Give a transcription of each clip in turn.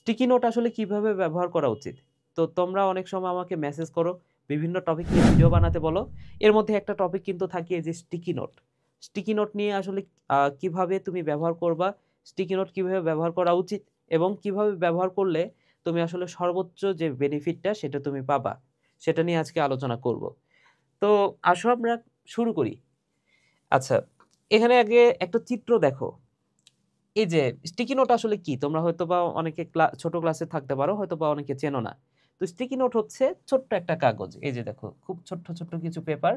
Sticky note আসলে কিভাবে ব্যবহার করা উচিত? তো তোমরা অনেক সময় আমাকে মেসেজ করো, বিভিন্ন টপিক নিয়ে ভিডিও বানাতে বলো। এর মধ্যে একটা টপিক কিন্তু থাকে এই যে স্টিকি নোট। স্টিকি নোট নিয়ে আসলে কিভাবে তুমি ব্যবহার করবা, স্টিকি নোট কিভাবে ব্যবহার করা উচিত এবং কিভাবে ব্যবহার করলে তুমি আসলে সর্বোচ্চ যে বেনিফিটটা সেটা তুমি পাবা। সেটা নিয়ে আজকে আলোচনা করব। তো আসো আমরা শুরু করি। আচ্ছা, এখানে আগে একটা চিত্র দেখো। এই যে স্টিকি নোট আসলে কি? তোমরা হয়তোবা অনেকে ছোট ক্লাসে থাকতে পারো, হয়তোবা অনেকে চেনো না। তো স্টিকি নোট হচ্ছে ছোট্ট একটা কাগজ। এই যে দেখো, খুব ছোট্ট, ছোট্ট কিছু পেপার,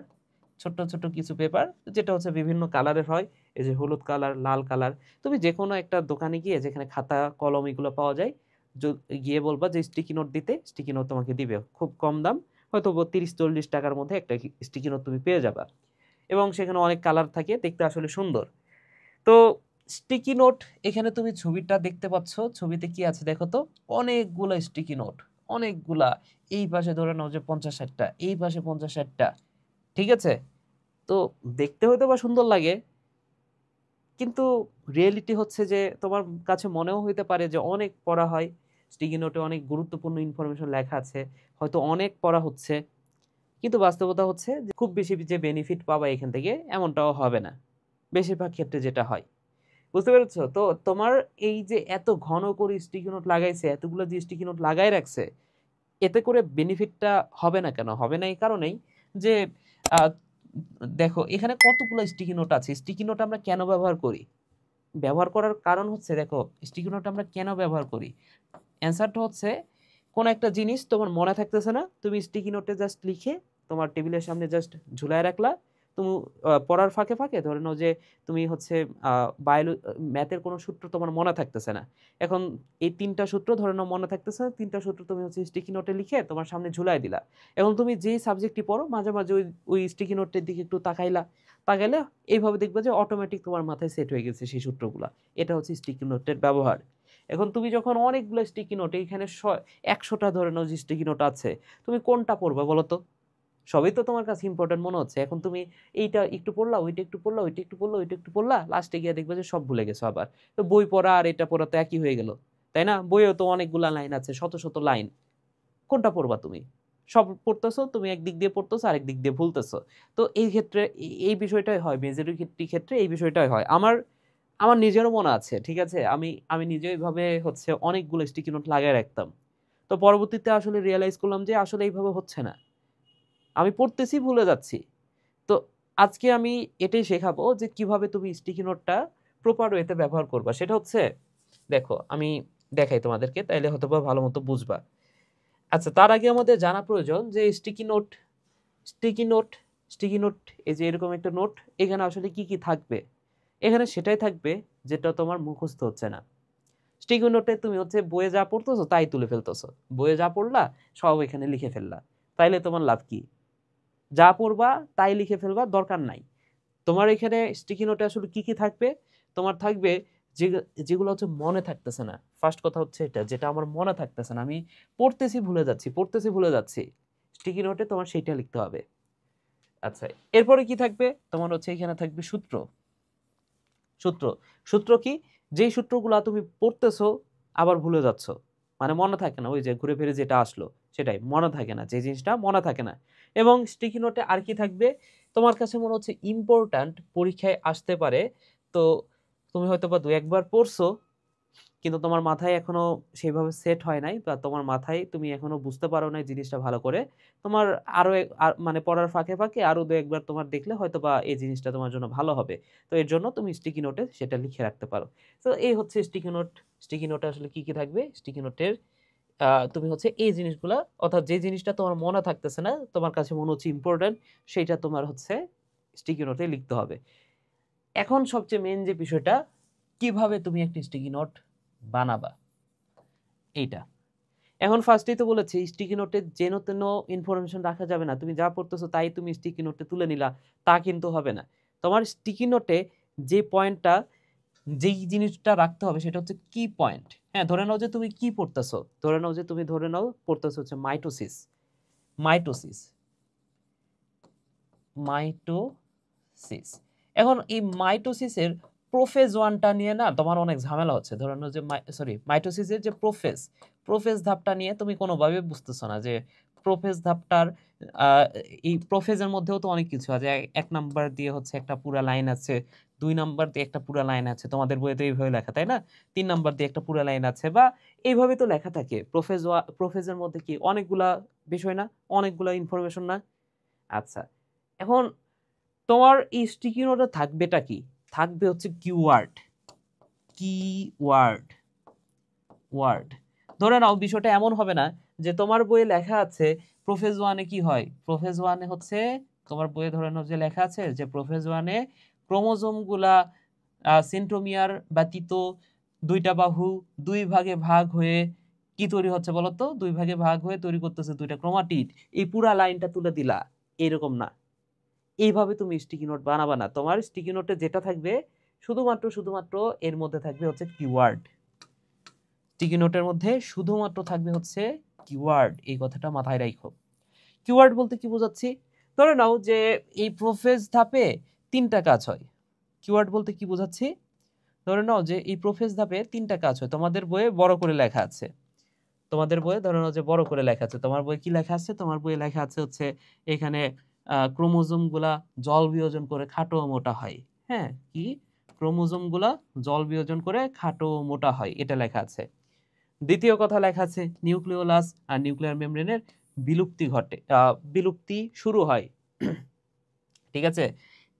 ছোট্ট, ছোট্ট কিছু পেপার যেটা হচ্ছে বিভিন্ন কালারের হয়। এই যে হলুদ কালার, লাল কালার। তুমি যেকোনো একটা দোকানে গিয়ে যেখানে খাতা, কলম এগুলো পাওয়া যায়, গিয়ে বলবা যে স্টিকি নোট দিতে, স্টিকি নোট তোমাকে দিবে। খুব কম দাম, হয়তো ৩০-৪০ টাকার মধ্যে একটা স্টিকি নোট তুমি পেয়ে যাবা। এবং সেখানে অনেক কালার থাকে, দেখতে আসলে সুন্দর। তো স্টিকি নোট, এখানে তুমি ছবিটা দেখতে পাচ্ছ। ছবিতে কি আছে দেখো তো? অনেকগুলা স্টিকি নোট, অনেকগুলা। এই পাশে ধরে নাও যে ৫০-৬০ টা, এই পাশে ৫০-৬০ টা। ঠিক আছে? তো দেখতে হয়তো বা সুন্দর লাগে, কিন্তু রিয়েলিটি হচ্ছে যে তোমার কাছে মনেও হইতে পারে যে অনেক পড়া হয়। স্টিকি নোটে অনেক গুরুত্বপূর্ণ ইনফরমেশন লেখা আছে। হয়তো অনেক পড়া হচ্ছে। কিন্তু বাস্তবতা হচ্ছে যে খুব বেশি যে বেনিফিট পাবা এখান থেকে এমনটাও হবে না। বেশিরভাগ ক্ষেত্রে যেটা হয়। বুঝতে পেরেছো? তো তোমার এই যে এত ঘন করে স্টিকি নোট লাগাইছে, এতগুলো যে স্টিকি নোট লাগায় রাখছে, এতে করে বেনিফিটটা হবে না কেন? হবে না এই কারণেই যে আ দেখো এখানে কতগুলো স্টিকি নোট আছে। স্টিকি নোট আমরা কেন ব্যবহার করি? ব্যবহার করার কারণ হচ্ছে দেখো, স্টিকি নোট আমরা কেন ব্যবহার করি? অ্যান্সারটা হচ্ছে, কোন একটা জিনিস তোমার মনে থাকতেছে না, তুমি স্টিকি নোটে জাস্ট লিখে তোমার টেবিলের সামনে জাস্ট ঝুলায় রাখলা। তুমি পড়ার ফাঁকে ফাঁকে ধরে নাও যে তুমি হচ্ছে ম্যাথের কোনো সূত্র তোমার মনে থাকতেছে না। এখন এই ৩টা সূত্র ধরে নাও মনে থাকতেছে না, ৩টা সূত্র তুমি হচ্ছে স্টিকি নোটে লিখে তোমার সামনে ঝুলায় দিলা। এখন তুমি যেই সাবজেক্টই পড়ো মাঝে মাঝে ওই স্টিকি নোটের দিকে একটু তাকাইলা। তাকাইলে এইভাবে দেখবে যে অটোমেটিক তোমার মাথায় সেট হয়ে গেছে সেই সূত্রগুলা। এটা হচ্ছে স্টিকি নোটের ব্যবহার। এখন তুমি যখন অনেকগুলো স্টিকি নোট, এইখানে ১০০টা ধরে নাও যে স্টিকি নোট আছে, তুমি কোনটা পড়বা বলো তো? সবই তো তোমার কাছে ইম্পোর্টেন্ট মনে হচ্ছে। এখন তুমি এইটা একটু পড়লা, ওইটা একটু পড়লা, ওইটা একটু পড়লা, ওইটা একটু পড়লা, লাস্টে গিয়ে দেখবে যে সব ভুলে গেছো আবার। তো বই পড়া আর এটা পড়া তো একই হয়ে গেল, তাই না? বইয়েও তো অনেকগুলা লাইন আছে, শত শত লাইন। কোনটা পড়বা তুমি? সব পড়তেছো, তুমি একদিক দিয়ে পড়তেছো, আরেক দিক দিয়ে ভুলতেছো। তো এই ক্ষেত্রে এই বিষয়টাই হয়, মেজরিটি ক্ষেত্রে এই বিষয়টাই হয়। আমার আমার নিজেরও মনে আছে, ঠিক আছে? আমি আমি নিজে এভাবে হচ্ছে অনেকগুলো স্টিকি নোট লাগায় রাখতাম। তো পরবর্তীতে আসলে রিয়ালাইজ করলাম যে আসলে এইভাবে হচ্ছে না। আমি পড়তেছি, ভুলে যাচ্ছি। তো আজকে আমি এটাই শেখাবো যে কিভাবে তুমি স্টিকি নোটটা প্রপার ওয়েতে ব্যবহার করবা। সেটা হচ্ছে, দেখো আমি দেখাই তোমাদেরকে, তাইলে হয়তোবা ভালো মতো বুঝবা। আচ্ছা, তার আগে আমাদের জানা প্রয়োজন যে স্টিকি নোট, স্টিকি নোট, এই যে এরকম একটা নোট, এখানে আসলে কি কি থাকবে? এখানে সেটাই থাকবে যেটা তোমার মুখস্থ হচ্ছে না। স্টিকি নোটে তুমি হচ্ছে বইয়ে যা পড়তেছো তাই তুলে ফেলতেছো। বইয়ে যা পড়লা সব এখানে লিখে ফেললা। তাইলে তোমার লাভ কি? যা পড়বা তাই লিখে ফেলবা, দরকার নাই। তোমার এখানে স্টিকি নোটে আসলে কি কি থাকবে? তোমার থাকবে যে, যেগুলো হচ্ছে মনে থাকতেছে না। ফার্স্ট কথা হচ্ছে এটা, যেটা আমার মনে থাকতেছে না, আমি পড়তেছি ভুলে যাচ্ছি, পড়তেছি ভুলে যাচ্ছি। স্টিকি নোটে তোমার সেইটা লিখতে হবে। আচ্ছা, এরপরে কি থাকবে? তোমার হচ্ছে এখানে থাকবে সূত্র। সূত্র, সূত্র কি? যেই সূত্রগুলা তুমি পড়তেছো আবার ভুলে যাচ্ছ, মানে মনে থাকে না, ওই যে ঘুরে ফিরে যেটা আসলো সেটাই মনে থাকে না, যে জিনিসটা মনে থাকে না। এবং স্টিকি নোটে আর কি থাকবে? তোমার কাছে মনে হচ্ছে ইম্পর্ট্যান্ট, পরীক্ষায় আসতে পারে। তো তুমি হয়তো বা দু একবার পড়ছো, কিন্তু তোমার মাথায় এখনো সেইভাবে সেট হয় নাই, বা তোমার মাথায় তুমি এখনো বুঝতে পারো নাই জিনিসটা ভালো করে। তোমার আরো মানে পড়ার ফাঁকে ফাঁকে আরো দু একবার তোমার দেখলে হয়তো বা এই জিনিসটা তোমার জন্য ভালো হবে। তো এর জন্য তুমি স্টিকি নোটে সেটা লিখে রাখতে পারো। তো এই হচ্ছে স্টিকি নোট। স্টিকি নোটে আসলে কি কি থাকবে? স্টিকি নোটের তুমি হচ্ছে এই জিনিসগুলা, অর্থাৎ যে জিনিসটা তোমার মনে থাকতেছে না, তোমার কাছে মনে হচ্ছে ইম্পর্টেন্ট, সেইটা তোমার হচ্ছে স্টিকি নোটে লিখতে হবে। এখন সবচেয়ে মেইন যে বিষয়টা, কিভাবে তুমি একটা স্টিকি নোট বানাবা, এইটা। এখন ফার্স্টেই তো বলেছি, স্টিকি নোটে যেন তেন ইনফরমেশন রাখা যাবে না। তুমি যা পড়তেছো তাই তুমি স্টিকি নোটে তুলে নিলা, তা কিন্তু হবে না। তোমার স্টিকি নোটে যে পয়েন্টটা, যেই জিনিসটা রাখতে হবে সেটা হচ্ছে কি পয়েন্ট। হ্যাঁ, ধরে নাও যে তুমি কি পড়তেছো, ধরে নাও পড়তেছো হচ্ছে মাইটোসিস। Mitosis, mitosis. এখন এই মাইটোসিসের প্রোফেজ ওয়ানটা নিয়ে না তোমার অনেক ঝামেলা হচ্ছে। ধরুন যে মাইটোসিসের যে প্রোফেজ ধাপটা নিয়ে তুমি কোনোভাবে বুঝতেছো না যে প্রোফেজ ধাপটার এই প্রোফেজের মধ্যেও তো অনেক কিছু আছে। এক নাম্বার দিয়ে হচ্ছে একটা পুরা লাইন আছে, 2 নাম্বার দিয়ে একটা পুরা লাইন আছে, তোমাদের বইয়ে তো এইভাবে লেখা তাই না? 3 নাম্বার দিয়ে একটা পুরা লাইন আছে, বা এইভাবে তো লেখা থাকে। প্রোফেজের মধ্যে কি অনেকগুলা বিষয় না, অনেকগুলা ইনফরমেশন না? আচ্ছা, এখন তোমার এই স্টিকি নোটে থাকবেটা কি? থাকবে হচ্ছে কিওয়ার্ড ওয়ার্ড। ধরে নাও বিষয়টা এমন হবে না যে তোমার বইয়ে লেখা আছে প্রোফেজ ওয়ানে কি হয়, প্রোফেজ ওয়ানে হচ্ছে তোমার বইয়ে ধরে নাও যে লেখা আছে যে প্রোফেজ ওয়ানে ক্রোমোজোম গুলা সেন্ট্রোমিয়ার ব্যতীত দুইটা বাহু 2 ভাগে ভাগ হয়ে কি তৈরি হচ্ছে বলতো? 2 ভাগে ভাগ হয়ে তৈরি করতেছে 2টা ক্রোমাটিড। এই পুরা লাইনটা তুলে দিলা, এরকম না। এইভাবে তুমি স্টিকি নোট বানাবা না। তোমার স্টিকি নোটে যেটা থাকবে শুধুমাত্র এর মধ্যে থাকবে হচ্ছে কিওয়ার্ড। স্টিকি নোটের মধ্যে শুধুমাত্র থাকবে হচ্ছে কিওয়ার্ড। এই কথাটা মাথায় রাখো। কিওয়ার্ড বলতে কি বোঝাচ্ছি? ধরে নাও যে এই প্রোফেজ ধাপে 3টা কাজ হয়। কিওয়ার্ড বলতে কি বোঝাচ্ছি? ধরে নাও যে এই প্রোফেজ ধাপে 3টা কাজ হয়। তোমাদের বইয়ে বড় করে লেখা আছে। তোমাদের বইয়ে ধরে নাও যে বড় করে লেখা আছে। তোমার বইয়ে কি লেখা আছে? তোমার বইয়ে লেখা আছে হচ্ছে এখানে ক্রোমোজোম গুলা জল বিয়োজন করে খাটো ও মোটা হয়। হ্যাঁ, কি ক্রোমোজোম গুলা জল বিয়োজন করে খাটো ও মোটা হয়, এটা লেখা আছে। দ্বিতীয় কথা লেখা আছে নিউক্লিওলাস আর নিউক্লিয়ার মেমব্রেনের বিলুপ্তি শুরু হয়। ঠিক আছে।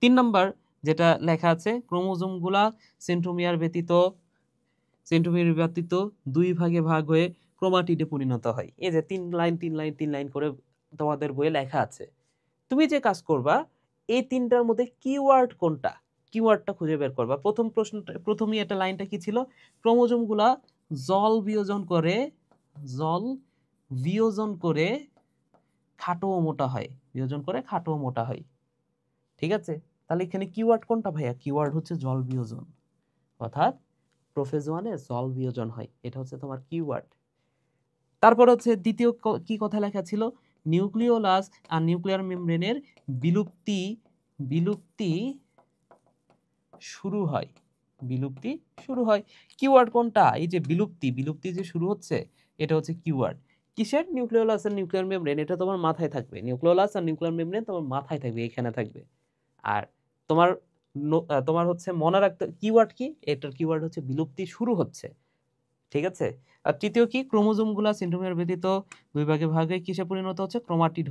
3 নাম্বার যেটা লেখা আছে ক্রোমোজোম গুলা সেন্ট্রোমিয়ার ব্যতীত 2 ভাগে ভাগ হয়ে ক্রোমাটিডে পরিণত হয়। এই যে 3 লাইন করে তোমাদের বইয়ে লেখা আছে। তুমি যে কাজ করবা এই 3টার মধ্যে কিওয়ার্ড কোনটা, কিওয়ার্ডটা খুঁজে বের করবা। প্রথমেই একটা লাইনটা কি ছিল? ক্রোমোজোম গুলা জল বিয়োজন করে খাটো ও মোটা হয়, ঠিক আছে। তাহলে এখানে কিওয়ার্ড কোনটা ভাইয়া? কিওয়ার্ড হচ্ছে জল বিয়োজন, অর্থাৎ প্রোফেজ ওয়ানে জল বিয়োজন হয়, এটা হচ্ছে তোমার কিওয়ার্ড। তারপর হচ্ছে দ্বিতীয় কি কথা লেখা ছিল? নিউক্লিওলাস আর নিউক্লিয়ার মেমব্রেনের বিলুপ্তি শুরু হয়। কিওয়ার্ড কোনটা? এই যে বিলুপ্তি যে শুরু হচ্ছে, এটা হচ্ছে কিওয়ার্ড। কিসের? নিউক্লিওলাস আর নিউক্লিয়ার মেমব্রেন। এটা তোমার মাথায় থাকবে। নিউক্লিওলাস আর নিউক্লিয়ার মেমব্রেন তোমার মাথায় থাকবে, এখানে থাকবে। আর তোমার তোমার হচ্ছে মনে রাখতে কিওয়ার্ড কি? এটার কিওয়ার্ড হচ্ছে বিলুপ্তি শুরু হচ্ছে। ঠিক আছে। আর তৃতীয় কি? ক্রোমোজোম গুলা সেন্ট্রোমিয়ার ব্যতীত 2 ভাগে ভাগে কিসে পরিণত হচ্ছে? ক্রোমাটিড।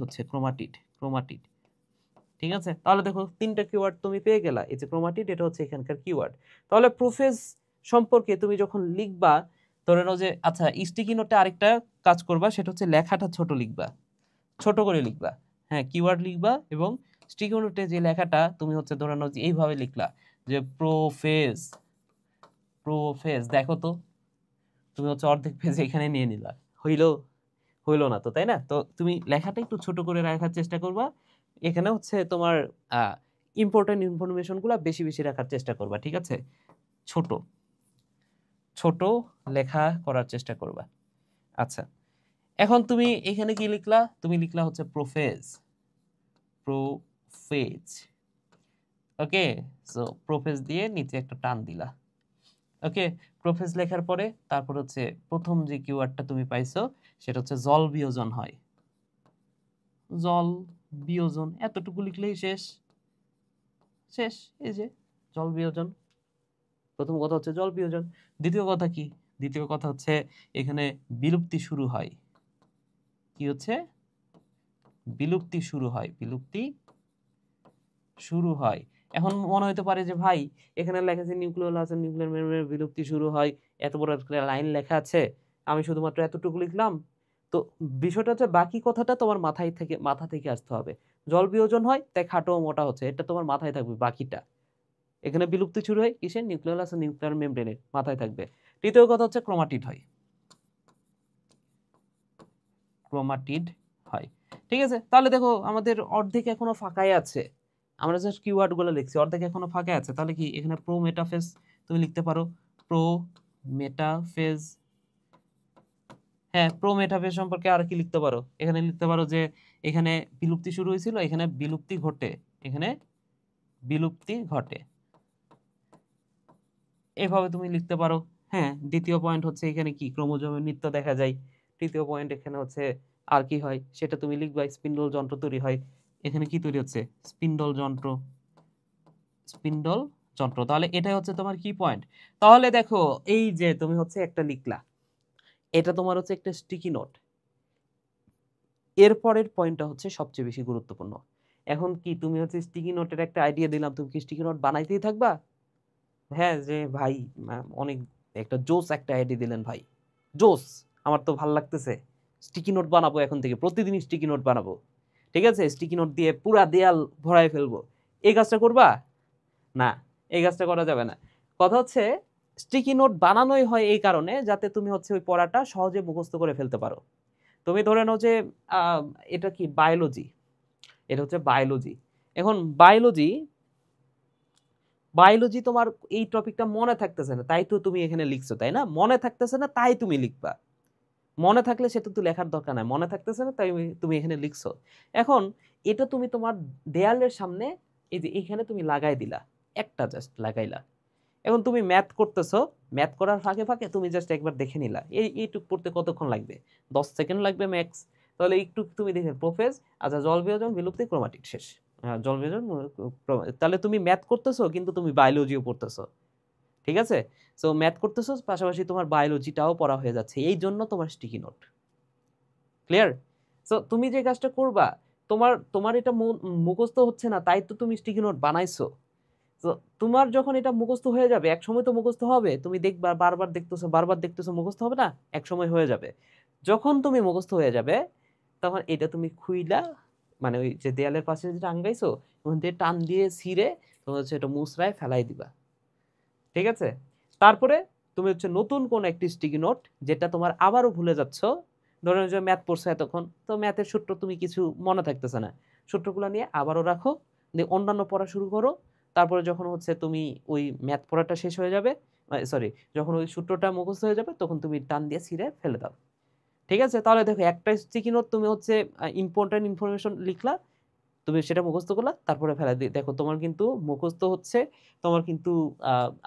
ঠিক আছে। তাহলে দেখো 3টা কিওয়ার্ড তুমি পেয়ে গেলা। এই যে ক্রোমাটিড, এটা হচ্ছে এখানকার কিওয়ার্ড। তাহলে প্রোফেজ সম্পর্কে তুমি যখন লিখবা, ধরে নাও যে আচ্ছা স্টিকি নোটে আরেকটা কাজ করবা, সেটা হচ্ছে লেখাটা ছোট করে লিখবা। হ্যাঁ, কিওয়ার্ড লিখবা এবং স্টিকি নোটে যে লেখাটা তুমি হচ্ছে ধরে নাও যে এইভাবে লিখলা যে প্রোফেজ। দেখো তো তুমি হচ্ছে অর্ধেক পেজ এখানে নিয়ে নিলা, হইলো না তো, তাই না? তো তুমি লেখাটা একটু ছোট করে রাখার চেষ্টা করবা। এখানে হচ্ছে তোমার ইম্পর্টেন্ট ইনফরমেশন গুলা বেশি বেশি রাখার চেষ্টা করবা। ঠিক আছে, ছোট ছোট লেখা করার চেষ্টা করবা। আচ্ছা, এখন তুমি এখানে কি লিখলা? তুমি লিখলা হচ্ছে প্রোফেজ। ওকে, সো প্রোফেজ দিয়ে নিচে একটা টান দিলা। ওকে, প্রোফেজ লেখার পরে তারপর হচ্ছে প্রথম যে কিওয়ার্ডটা তুমি পাইছো সেটা হচ্ছে জল বিয়োজন হয়। এতটুকু লিখলেই শেষ। এই যে জল বিয়োজন, প্রথম কথা হচ্ছে জল বিয়োজন। দ্বিতীয় কথা কি? দ্বিতীয় কথা হচ্ছে এখানে বিলুপ্তি শুরু হয়। কি হচ্ছে? বিলুপ্তি শুরু হয়। এখন মনে হতে পারে যে ভাই এখানে লেখা আছে নিউক্লিওলাস আর নিউক্লিয়ার মেমব্রেনের বিলুপ্তি শুরু হয়, এত বড় একটা লাইন লেখা আছে, আমি শুধুমাত্র এতটুকু লিখলাম। তো বিষয়টা হচ্ছে বাকি কথাটা তোমার মাথা থেকে আসতে হবে। জল বিয়োজন হয় তাই খাটো ও মোটা হচ্ছে, এটা তোমার মাথায় থাকবে। বাকিটা এখানে বিলুপ্তি শুরু হয় কিসের? নিউক্লিওলাস আর নিউক্লিয়ার মেমব্রেনের, মাথায় থাকবে। তৃতীয় কথা হচ্ছে ক্রোমাটিড হয়। ঠিক আছে, তাহলে দেখো আমাদের অর্ধেক এখনো ফাঁকাই আছে। আমরা জাস্ট কিওয়ার্ড গুলো লিখছি, অর্ধেক এখনো ফাঁকা আছে। তাহলে কি এখানে প্রোমেটাফেজ তুমি লিখতে পারো। প্রোমেটাফেজ, হ্যাঁ, প্রোমেটাফেজ সম্পর্কে আর কি লিখতে পারো? এখানে লিখতে পারো যে এখানে বিলুপ্তি শুরু হয়েছিল, এখানে বিলুপ্তি ঘটে। এভাবে তুমি লিখতে পারো। হ্যাঁ, দ্বিতীয় পয়েন্ট হচ্ছে এখানে কি ক্রোমোজোমের নৃত্য দেখা যায়। তৃতীয় পয়েন্ট এখানে হচ্ছে আর কি হয় সেটা তুমি লিখবা, স্পিন্ডল যন্ত্র তৈরি হয়। এখানে কি তৈরি হচ্ছে? স্পিন্ডল যন্ত্র, স্পিন্ডল যন্ত্র। তাহলে এটাই হচ্ছে তোমার কি পয়েন্ট। তাহলে দেখো এই যে তুমি হচ্ছে একটা লিখলা, এটা তোমার হচ্ছে একটা স্টিকি নোট। এরপরের পয়েন্টটা হচ্ছে সবচেয়ে বেশি গুরুত্বপূর্ণ। এখন কি তুমি হচ্ছে স্টিকি নোটের একটা আইডিয়া দিলাম, তুমি কি স্টিকি নোট বানাইতেই থাকবা? হ্যাঁ, যে ভাই অনেক একটা জোস একটা আইডিয়া দিলেন ভাই, জোস, আমার তো ভাল লাগতেছে, স্টিকি নোট বানাবো এখন থেকে, প্রতিদিন স্টিকি নোট বানাবো। ঠিক আছে, স্টিকি নোট দিয়ে পুরা দেয়াল ভরায় ফেলবো, এই কাজটা করবা? না, এই কাজটা করা যাবে না। কথা হচ্ছে স্টিকি নোট বানানোই হয় এই কারণে যাতে তুমি হচ্ছে ওই পড়াটা সহজে মুখস্থ করে ফেলতে পারো। তুমি ধরে নাও যে আহ, এটা কি বায়োলজি, এটা হচ্ছে বায়োলজি। এখন বায়োলজি, বায়োলজি তোমার এই টপিকটা মনে থাকতেছে না, তাই তো তুমি এখানে লিখছো, তাই না? মনে থাকতেছে না তাই তুমি লিখবা, মনে থাকলে সেটা তো লেখার দরকার নাই, মনে থাকতেছে না তাই তুমি এখানে লিখছো। এখন এটা তুমি তোমার দেয়ালের সামনে এই যে এখানে তুমি লাগাই দিলা, একটা জাস্ট লাগাইলা। এখন তুমি ম্যাথ করতেছো, ম্যাথ করার ফাঁকে ফাঁকে তুমি জাস্ট একবার দেখে নিলা, এইটুক পড়তে কতক্ষণ লাগবে? 10 সেকেন্ড লাগবে ম্যাক্স। তাহলে একটু তুমি দেখে প্রোফেজ, আচ্ছা জল বিয়োজন বিলুপ্তি ক্রোমাটিড শেষ। জল বিয়োজন তাহলে তুমি ম্যাথ করতেছো কিন্তু তুমি বায়োলজিও পড়তেছো। ঠিক আছে, সো ম্যাথ করতেছো পাশাপাশি তোমার বায়োলজিটাও পড়া হয়ে যাচ্ছে, এই জন্য তোমার স্টিকি নোট। ক্লিয়ার? সো তুমি যে কাজটা করবা, তোমার তোমার এটা মুখস্থ হচ্ছে না তাই তো তুমি স্টিকি নোট বানাইছো। তো তোমার যখন এটা মুখস্থ হয়ে যাবে, এক সময় তো মুখস্থ হবে, তুমি দেখবা বারবার দেখতেছো বারবার দেখতেছো, মুখস্থ হবে না? এক সময় হয়ে যাবে। যখন তুমি মুখস্থ হয়ে যাবে তখন এটা তুমি খুইলা, মানে ওই যে দেয়ালের পাশে যেটা আঙ্গাইছো ওখান দিয়ে টান দিয়ে ছিঁড়ে তোমার হচ্ছে এটা মুসরায় ফেলাই দিবা। ঠিক আছে, তারপরে তুমি হচ্ছে নতুন কোন একটি স্টিকি নোট, যেটা তোমার আবারও ভুলে যাচ্ছ, ধরো যে ম্যাথ পড়ছো এতক্ষণ, তো ম্যাথের সূত্র তুমি কিছু মনে থাকতেছে না, সূত্রগুলো নিয়ে আবারও রাখো, দিয়ে অন্যান্য পড়া শুরু করো। তারপরে যখন হচ্ছে তুমি ওই ম্যাথ পড়াটা শেষ হয়ে যাবে, সরি, যখন ওই সূত্রটা মুখস্থ হয়ে যাবে তখন তুমি টান দিয়ে ছিঁড়ে ফেলে দাও। ঠিক আছে, তাহলে দেখো একটা স্টিকি নোট তুমি হচ্ছে ইম্পর্টেন্ট ইনফরমেশন লিখলা, তুমি সেটা মুখস্থ করলা, তারপরে ফেলা দিয়ে দেখো তোমার কিন্তু মুখস্থ হচ্ছে, তোমার কিন্তু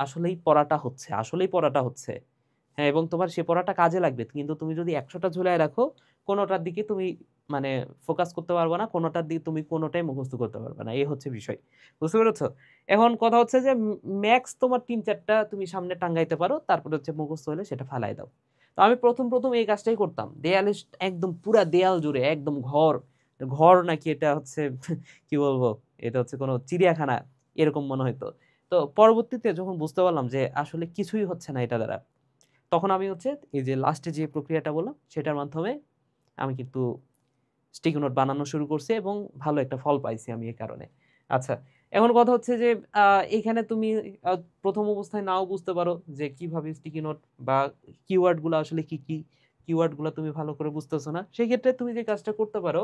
আসলেই পড়াটা হচ্ছে, আসলেই পড়াটা হচ্ছে। হ্যাঁ, এবং তোমার সে পড়াটা কাজে লাগবে, কিন্তু তুমি যদি 100টা ঝুলায় রাখো, কোনোটার দিকে তুমি মানে ফোকাস করতে পারবে না, কোনোটার দিকে তুমি কোনোটাই মুখস্থ করতে পারবে না, এই হচ্ছে বিষয়। বুঝতে পেরেছো? এখন কথা হচ্ছে যে ম্যাক্স তোমার 3-4টা তুমি সামনে টাঙ্গাইতে পারো, তারপরে হচ্ছে মুখস্থ হলে সেটা ফালাই দাও। তো আমি প্রথম প্রথম এই কাজটাই করতাম, দেয়ালে একদম পুরা দেয়াল জুড়ে একদম ঘর, ঘর নাকি এটা হচ্ছে কি বলবো, এটা হচ্ছে কোনো চিড়িয়াখানা এরকম মনে হতো। তো পরবর্তীতে যখন বুঝতে পারলাম যে আসলে কিছুই হচ্ছে না এটা দ্বারা, তখন আমি হচ্ছে এই যে লাস্টে যে প্রক্রিয়াটা বললাম সেটার মাধ্যমে আমি কিন্তু স্টিকি নোট বানানো শুরু করছি এবং ভালো একটা ফল পাইছি আমি এই কারণে। আচ্ছা, এখন কথা হচ্ছে যে এখানে তুমি প্রথম অবস্থায় নাও বুঝতে পারো যে কিভাবে স্টিকি নোট বা কিওয়ার্ড গুলো আসলে কি কি, কিওয়ার্ড গুলো তুমি ভালো করে বুঝতেছো না, সেই ক্ষেত্রে তুমি যে কাজটা করতে পারো,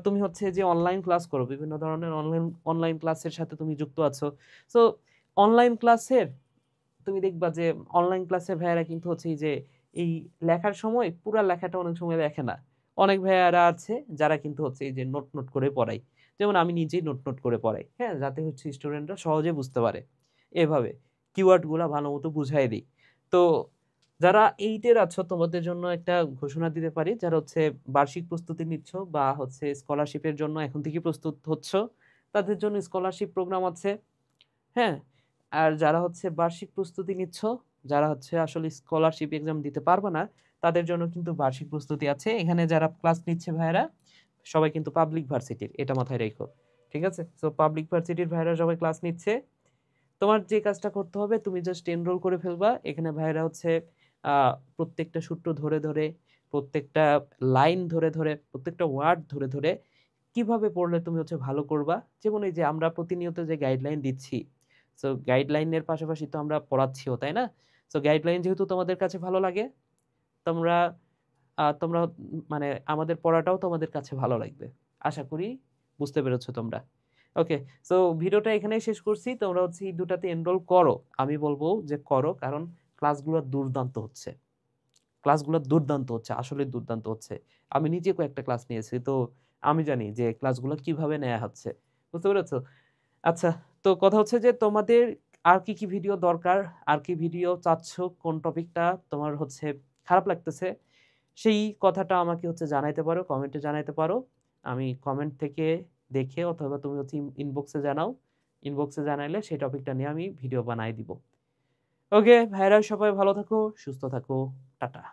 তুমি হচ্ছে যে অনলাইন ক্লাস করো, বিভিন্ন ধরনের অনলাইন অনলাইন ক্লাসের সাথে তুমি যুক্ত আছো। সো অনলাইন ক্লাসের তুমি দেখবা যে অনলাইন ক্লাসের ভাইয়ারা কিন্তু হচ্ছে এই যে এই লেখার সময় পুরা লেখাটা অনেক সময় লেখে না, অনেক ভাইয়ারা আছে যারা কিন্তু হচ্ছে এই যে নোট নোট করে পড়াই, যেমন আমি নিজেই নোট নোট করে পড়াই, হ্যাঁ, যাতে হচ্ছে স্টুডেন্টরা সহজে বুঝতে পারে, এভাবে কিওয়ার্ড গুলা ভালো মতো বুঝাই দিই। তো যারা এইটের আছো তোমাদের জন্য একটা ঘোষণা দিতে পারি, যারা হচ্ছে বার্ষিক প্রস্তুতি নিচ্ছ বা হচ্ছে স্কলারশিপের জন্য এখন থেকে প্রস্তুত হচ্ছ, তাদের জন্য স্কলারশিপ প্রোগ্রাম আছে। হ্যাঁ, আর যারা হচ্ছে বার্ষিক প্রস্তুতি নিচ্ছ, যারা হচ্ছে আসলে স্কলারশিপ এক্সাম দিতে পারবে না, তাদের জন্য কিন্তু বার্ষিক প্রস্তুতি আছে। এখানে যারা ক্লাস নিচ্ছে ভাইয়েরা সবাই কিন্তু পাবলিক ভার্সিটির, এটা মাথায় রেখো। ঠিক আছে, সো পাবলিক ভার্সিটির ভাইয়েরা সবাই ক্লাস নিচ্ছে। তোমার যে কাজটা করতে হবে তুমি জাস্ট এনরোল করে ফেলবা। এখানে ভাইয়েরা হচ্ছে প্রত্যেকটা সূত্র ধরে ধরে, প্রত্যেকটা লাইন ধরে ধরে, প্রত্যেকটা ওয়ার্ড ধরে ধরে কিভাবে পড়লে তুমি হচ্ছে ভালো করবা। যেমন এই যে আমরা প্রতিনিয়ত যে গাইডলাইন দিচ্ছি, সো গাইডলাইনের পাশাপাশি তো আমরা পড়াচ্ছিও, তাই না? সো গাইডলাইন যেহেতু তোমাদের কাছে ভালো লাগে, তোমরা তোমরা মানে আমাদের পড়াটাও তোমাদের কাছে ভালো লাগবে। আশা করি বুঝতে পেরেছো তোমরা। ওকে, সো ভিডিওটা এখানেই শেষ করছি। তোমরা হচ্ছে এই দুটাতে এনরোল করো, আমি বলবো যে করো, কারণ ক্লাসগুলো দুর্দান্ত হচ্ছে, ক্লাসগুলো দুর্দান্ত হচ্ছে, আসলে দুর্দান্ত হচ্ছে। আমি নিজে কয়েকটা ক্লাস নিয়েছি, তো আমি জানি যে ক্লাসগুলো কিভাবে নেওয়া হচ্ছে। বুঝতে পেরেছো? আচ্ছা, তো কথা হচ্ছে যে তোমাদের আর কি ভিডিও দরকার, আর কি ভিডিও চাচ্ছ, কোন টপিকটা তোমার হচ্ছে খারাপ লাগতেছে, সেই কথাটা আমাকে হচ্ছে জানাইতে পারো, কমেন্টে জানাইতে পারো। আমি কমেন্ট থেকে দেখে অথবা তুমি হচ্ছে ইনবক্সে জানাও। ইনবক্সে জানাইলে সেই টপিকটা নিয়ে আমি ভিডিও বানাই দিব। ওকে ভাইরা, সবাই ভালো থাকো, সুস্থ থাকো। টাটা।